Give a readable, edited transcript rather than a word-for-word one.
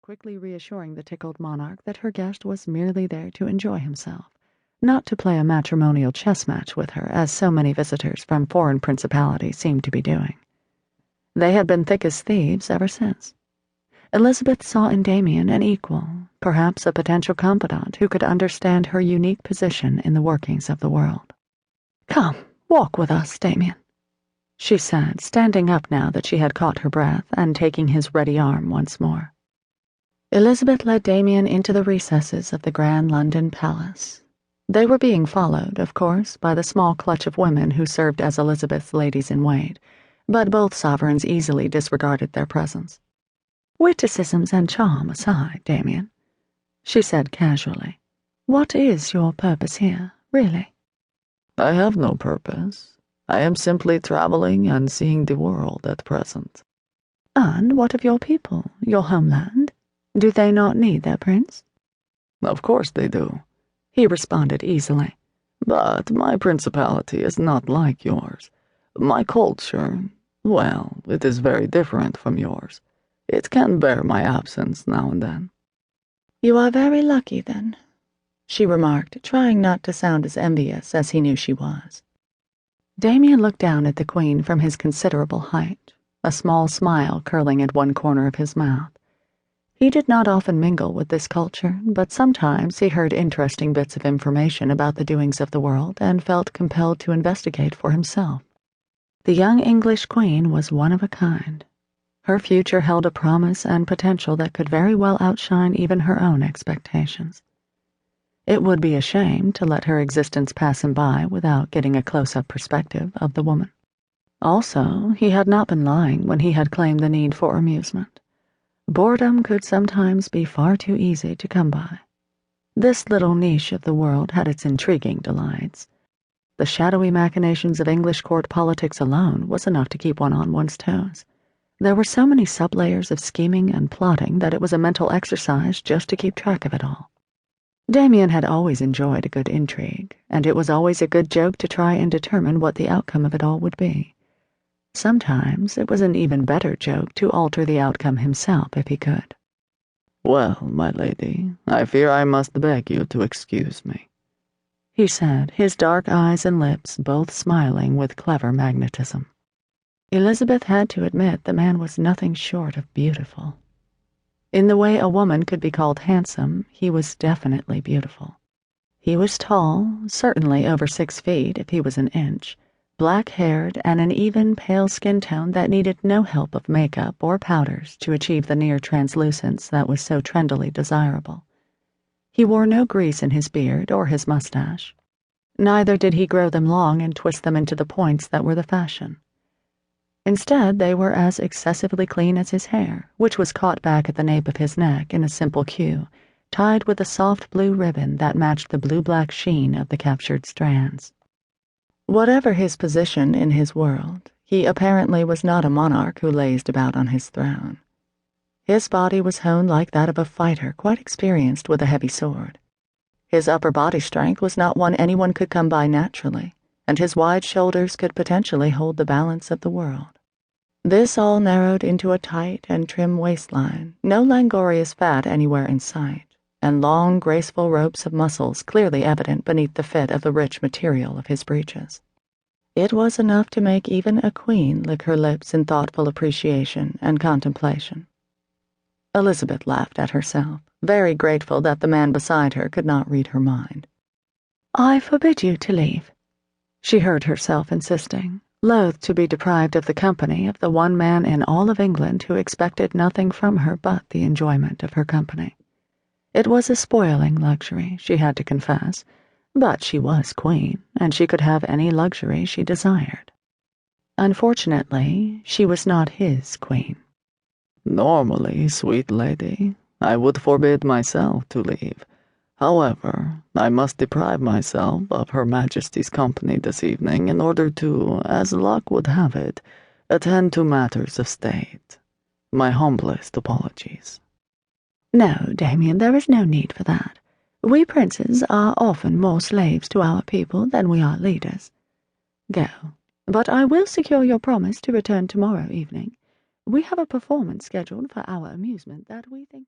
quickly reassuring the tickled monarch that her guest was merely there to enjoy himself, not to play a matrimonial chess match with her as so many visitors from foreign principalities seemed to be doing. They had been thick as thieves ever since. Elizabeth saw in Damien an equal, perhaps a potential confidant who could understand her unique position in the workings of the world. "Come, walk with us, Damien," she said, standing up now that she had caught her breath and taking his ready arm once more. Elizabeth led Damien into the recesses of the Grand London Palace. They were being followed, of course, by the small clutch of women who served as Elizabeth's ladies-in-wait, but both sovereigns easily disregarded their presence. "Witticisms and charm aside, Damien," she said casually, "what is your purpose here, really?" "I have no purpose. I am simply traveling and seeing the world at present." "And what of your people, your homeland? Do they not need their prince?" "Of course they do," he responded easily. "But my principality is not like yours. My culture, well, it is very different from yours. It can bear my absence now and then." "You are very lucky, then," she remarked, trying not to sound as envious as he knew she was. Damien looked down at the Queen from his considerable height, a small smile curling at one corner of his mouth. He did not often mingle with this culture, but sometimes he heard interesting bits of information about the doings of the world and felt compelled to investigate for himself. The young English Queen was one of a kind. Her future held a promise and potential that could very well outshine even her own expectations. It would be a shame to let her existence pass him by without getting a close-up perspective of the woman. Also, he had not been lying when he had claimed the need for amusement. Boredom could sometimes be far too easy to come by. This little niche of the world had its intriguing delights. The shadowy machinations of English court politics alone was enough to keep one on one's toes. There were so many sub-layers of scheming and plotting that it was a mental exercise just to keep track of it all. Damien had always enjoyed a good intrigue, and it was always a good joke to try and determine what the outcome of it all would be. Sometimes it was an even better joke to alter the outcome himself if he could. "Well, my lady, I fear I must beg you to excuse me," he said, his dark eyes and lips both smiling with clever magnetism. Elizabeth had to admit the man was nothing short of beautiful. In the way a woman could be called handsome, he was definitely beautiful. He was tall, certainly over 6 feet if he was an inch, black-haired and an even, pale skin tone that needed no help of makeup or powders to achieve the near translucence that was so trendily desirable. He wore no grease in his beard or his mustache. Neither did he grow them long and twist them into the points that were the fashion. Instead, they were as excessively clean as his hair, which was caught back at the nape of his neck in a simple queue, tied with a soft blue ribbon that matched the blue-black sheen of the captured strands. Whatever his position in his world, he apparently was not a monarch who lazed about on his throne. His body was honed like that of a fighter quite experienced with a heavy sword. His upper body strength was not one anyone could come by naturally, and his wide shoulders could potentially hold the balance of the world. This all narrowed into a tight and trim waistline, no languorous fat anywhere in sight, and long, graceful ropes of muscles clearly evident beneath the fit of the rich material of his breeches. It was enough to make even a queen lick her lips in thoughtful appreciation and contemplation. Elizabeth laughed at herself, very grateful that the man beside her could not read her mind. "I forbid you to leave," she heard herself insisting, loath to be deprived of the company of the one man in all of England who expected nothing from her but the enjoyment of her company. It was a spoiling luxury, she had to confess, but she was queen, and she could have any luxury she desired. Unfortunately, she was not his queen. "Normally, sweet lady, I would forbid myself to leave. However, I must deprive myself of Her Majesty's company this evening in order to, as luck would have it, attend to matters of state. My humblest apologies." "No, Damien, there is no need for that. We princes are often more slaves to our people than we are leaders. Go, but I will secure your promise to return tomorrow evening. We have a performance scheduled for our amusement that we think